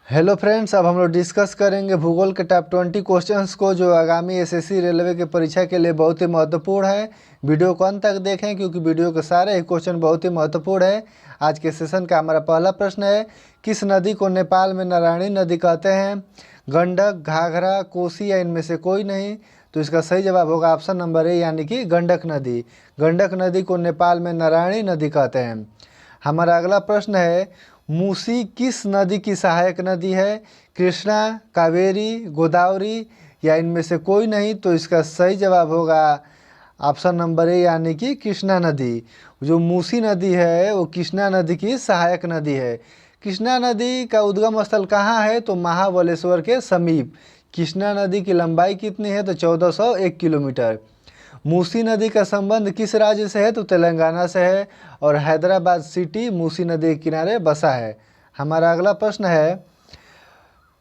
Hello friends, अब हम लोग डिस्कस करेंगे भूगोल के टॉप 20 क्वेश्चंस को जो आगामी एसएससी रेलवे के परीक्षा के लिए बहुत ही महत्वपूर्ण है। वीडियो को अंत तक देखें क्योंकि वीडियो के सारे ही क्वेश्चन बहुत ही महत्वपूर्ण है। आज के सेशन का हमारा पहला प्रश्न है, किस नदी को नेपाल में नारायणी नदी कहते हैं? गंडक, घाघरा, कोसी या इनमें से कोई नहीं? तो इसका सही जवाब होगा ऑप्शन नंबर ए यानी कि गंडक नदी। गंडक नदी को नेपाल में नारायणी नदी कहते हैं। हमारा अगला प्रश्न है, मूसी किस नदी की सहायक नदी है? कृष्णा, कावेरी, गोदावरी या इनमें से कोई नहीं? तो इसका सही जवाब होगा ऑप्शन नंबर ए यानी कि कृष्णा नदी। जो मूसी नदी है वो कृष्णा नदी की सहायक नदी है। कृष्णा नदी का उद्गम स्थल कहाँ है? तो महाबलेश्वर के समीप। कृष्णा नदी की लंबाई कितनी है? तो 1401 किलोमीटर। मूसी नदी का संबंध किस राज्य से है? तो तेलंगाना से है और हैदराबाद सिटी मूसी नदी के किनारे बसा है। हमारा अगला प्रश्न है,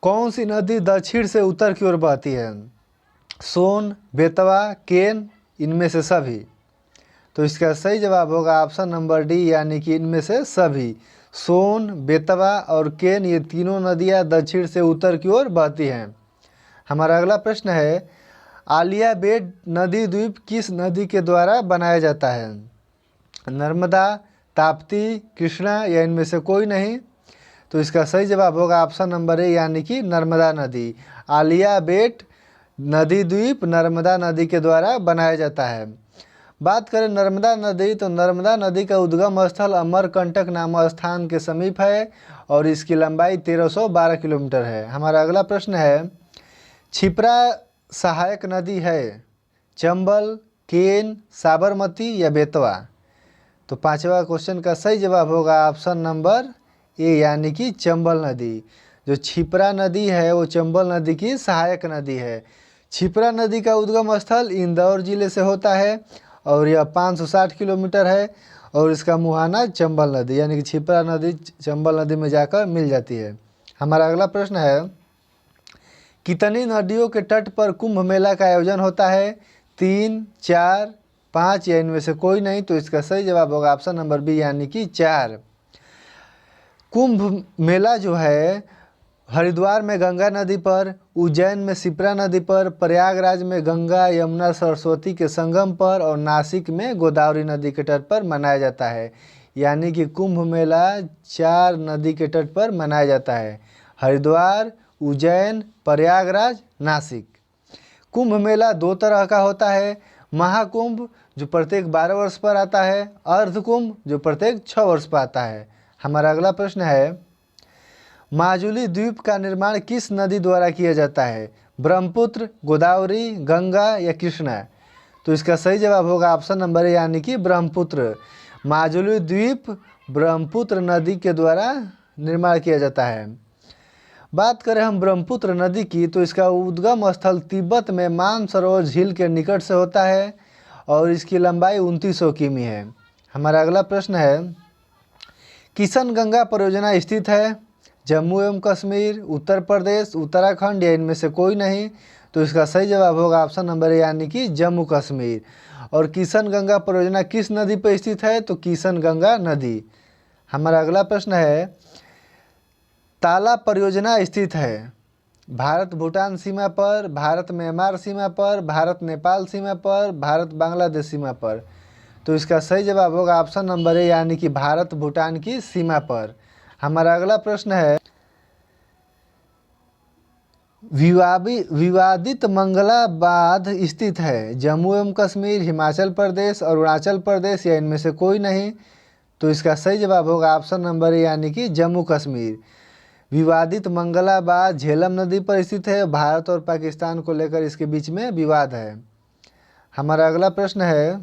कौन सी नदी दक्षिण से उत्तर की ओर बहती है? सोन, बेतवा, केन, इनमें से सभी? तो इसका सही जवाब होगा ऑप्शन नंबर डी यानी कि इनमें से सभी। सोन, बेतवा और केन ये तीनों नदियाँ दक्षिण से उत्तर की ओर बहती हैं। हमारा अगला प्रश्न है, आलिया बेट नदी द्वीप किस नदी के द्वारा बनाया जाता है? नर्मदा, ताप्ती, कृष्णा या इनमें से कोई नहीं? तो इसका सही जवाब होगा ऑप्शन नंबर ए यानी कि नर्मदा नदी। आलिया बेट नदी द्वीप नर्मदा नदी के द्वारा बनाया जाता है। बात करें नर्मदा नदी, तो नर्मदा नदी का उद्गम स्थल अमरकंटक नामक स्थान के समीप है और इसकी लंबाई 1312 किलोमीटर है। हमारा अगला प्रश्न है, क्षिप्रा सहायक नदी है चंबल, केन, साबरमती या बेतवा? तो पांचवा क्वेश्चन का सही जवाब होगा ऑप्शन नंबर ए यानी कि चंबल नदी। जो क्षिप्रा नदी है वो चंबल नदी की सहायक नदी है। क्षिप्रा नदी का उद्गम स्थल इंदौर जिले से होता है और यह 560 किलोमीटर है और इसका मुहाना चंबल नदी यानी कि क्षिप्रा नदी चंबल नदी में जाकर मिल जाती है। हमारा अगला प्रश्न है, कितनी नदियों के तट पर कुंभ मेला का आयोजन होता है? 3, 4, 5 या इनमें से कोई नहीं? तो इसका सही जवाब होगा ऑप्शन नंबर बी यानी कि 4। कुंभ मेला जो है हरिद्वार में गंगा नदी पर, उज्जैन में शिप्रा नदी पर, प्रयागराज में गंगा यमुना सरस्वती के संगम पर और नासिक में गोदावरी नदी के तट पर मनाया जाता है। यानी कि कुंभ मेला 4 नदी के तट पर मनाया जाता है, हरिद्वार, उज्जैन, प्रयागराज, नासिक। कुंभ मेला 2 तरह का होता है, महाकुंभ जो प्रत्येक 12 वर्ष पर आता है, अर्ध कुंभ जो प्रत्येक 6 वर्ष पर आता है। हमारा अगला प्रश्न है, माजुली द्वीप का निर्माण किस नदी द्वारा किया जाता है? ब्रह्मपुत्र, गोदावरी, गंगा या कृष्णा? तो इसका सही जवाब होगा ऑप्शन नंबर ए यानी कि ब्रह्मपुत्र। माजुली द्वीप ब्रह्मपुत्र नदी के द्वारा निर्माण किया जाता है। बात करें हम ब्रह्मपुत्र नदी की, तो इसका उद्गम स्थल तिब्बत में मानसरोवर झील के निकट से होता है और इसकी लंबाई 2900 किमी है। हमारा अगला प्रश्न है, किशनगंगा परियोजना स्थित है जम्मू एवं कश्मीर, उत्तर प्रदेश, उत्तराखंड या इनमें से कोई नहीं? तो इसका सही जवाब होगा ऑप्शन नंबर ए यानी कि जम्मू कश्मीर। और किशनगंगा परियोजना किस नदी पर स्थित है? तो किशनगंगा नदी। हमारा अगला प्रश्न है, ताला परियोजना स्थित है भारत भूटान सीमा पर, भारत म्यांमार सीमा पर, भारत नेपाल सीमा पर, भारत बांग्लादेश सीमा पर? तो इसका सही जवाब होगा ऑप्शन नंबर ए यानी कि भारत भूटान की सीमा पर। हमारा अगला प्रश्न है, विवादित मंगला बांध स्थित है जम्मू एवं कश्मीर, हिमाचल प्रदेश, अरुणाचल प्रदेश या इनमें से कोई नहीं? तो इसका सही जवाब होगा ऑप्शन नंबर ए यानी कि जम्मू कश्मीर। विवादित मंगला बांध झेलम नदी पर स्थित है, भारत और पाकिस्तान को लेकर इसके बीच में विवाद है। हमारा अगला प्रश्न है,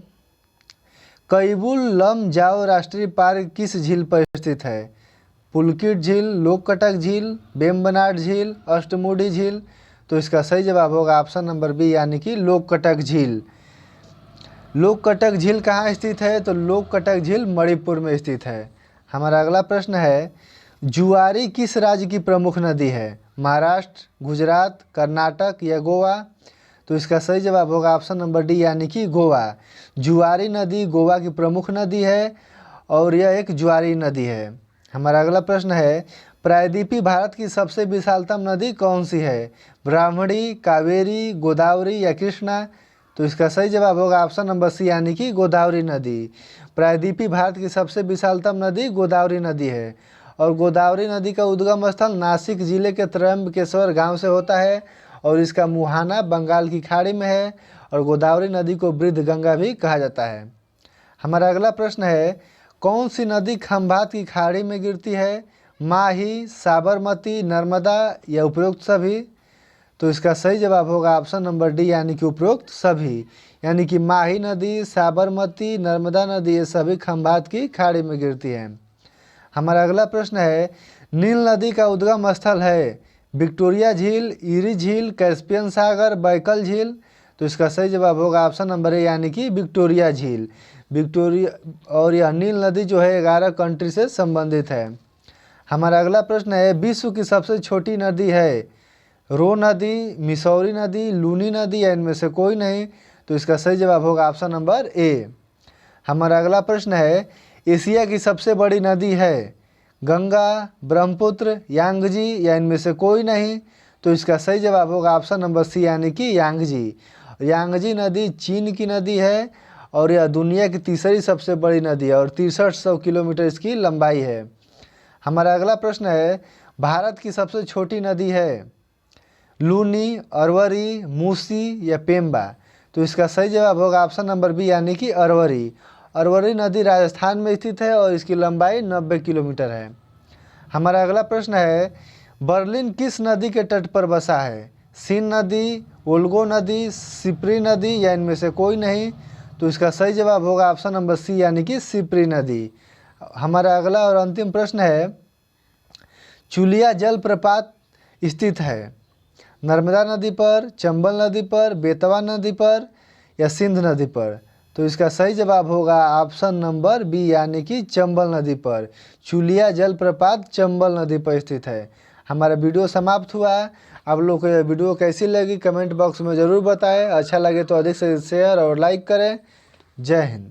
कैबुल लमजाओ राष्ट्रीय पार्क किस झील पर स्थित है? पुलकित झील, लोककटक झील, वेम्बनाड झील, अष्टमुडी झील? तो इसका सही जवाब होगा ऑप्शन नंबर बी यानी कि लोककटक झील। लोककटक झील कहाँ स्थित है? तो लोककटक झील मणिपुर में स्थित है। हमारा अगला प्रश्न है, जुआरी किस राज्य की प्रमुख नदी है? महाराष्ट्र, गुजरात, कर्नाटक या गोवा? तो इसका सही जवाब होगा ऑप्शन नंबर डी यानी कि गोवा। जुआरी नदी गोवा की प्रमुख नदी है और यह एक जुआरी नदी है। हमारा अगला प्रश्न है, प्रायद्वीपीय भारत की सबसे विशालतम नदी कौन सी है? ब्राह्मणी, कावेरी, गोदावरी या कृष्णा? तो इसका सही जवाब होगा ऑप्शन नंबर सी यानी कि गोदावरी नदी। प्रायद्वीपीय भारत की सबसे विशालतम नदी गोदावरी नदी है और गोदावरी नदी का उद्गम स्थल नासिक जिले के त्रयंबकेश्वर गांव से होता है और इसका मुहाना बंगाल की खाड़ी में है और गोदावरी नदी को वृद्ध गंगा भी कहा जाता है। हमारा अगला प्रश्न है, कौन सी नदी खंभात की खाड़ी में गिरती है? माही, साबरमती, नर्मदा या उपरोक्त सभी? तो इसका सही जवाब होगा ऑप्शन नंबर डी यानी कि उपरोक्त सभी। यानी कि माही नदी, साबरमती, नर्मदा नदी ये सभी खंभात की खाड़ी में गिरती हैं। हमारा अगला प्रश्न है, नील नदी का उद्गम स्थल है विक्टोरिया झील, इरी झील, कैस्पियन सागर, बैकल झील? तो इसका सही जवाब होगा ऑप्शन नंबर ए यानी कि विक्टोरिया झील। विक्टोरिया और यह नील नदी जो है 11 कंट्री से संबंधित है। हमारा अगला प्रश्न है, विश्व की सबसे छोटी नदी है रो नदी, मिसौरी नदी, लूनी नदी या इनमें से कोई नहीं? तो इसका सही जवाब होगा ऑप्शन नंबर ए। हमारा अगला प्रश्न है, एशिया की सबसे बड़ी नदी है गंगा, ब्रह्मपुत्र, यांगजी या इनमें से कोई नहीं? तो इसका सही जवाब होगा ऑप्शन नंबर सी यानी कि यांगजी। यांगजी नदी चीन की नदी है और यह दुनिया की तीसरी सबसे बड़ी नदी है और 6300 किलोमीटर इसकी लंबाई है। हमारा अगला प्रश्न है, भारत की सबसे छोटी नदी है लूनी, अरवरी, मूसी या पेम्बा? तो इसका सही जवाब होगा ऑप्शन नंबर बी यानी कि अरवरी। अरवरी नदी राजस्थान में स्थित है और इसकी लंबाई 90 किलोमीटर है। हमारा अगला प्रश्न है, बर्लिन किस नदी के तट पर बसा है? सीन नदी, ओल्गो नदी, सिप्री नदी या इनमें से कोई नहीं? तो इसका सही जवाब होगा ऑप्शन नंबर सी यानी कि सिप्री नदी। हमारा अगला और अंतिम प्रश्न है, चुलिया जलप्रपात स्थित है नर्मदा नदी पर, चंबल नदी पर, बेतवा नदी पर या सिंध नदी पर? तो इसका सही जवाब होगा ऑप्शन नंबर बी यानी कि चंबल नदी पर। चुलिया जलप्रपात चंबल नदी पर स्थित है। हमारा वीडियो समाप्त हुआ। आप लोगों को यह वीडियो कैसी लगी कमेंट बॉक्स में ज़रूर बताएं। अच्छा लगे तो अधिक से शेयर और लाइक करें। जय हिंद।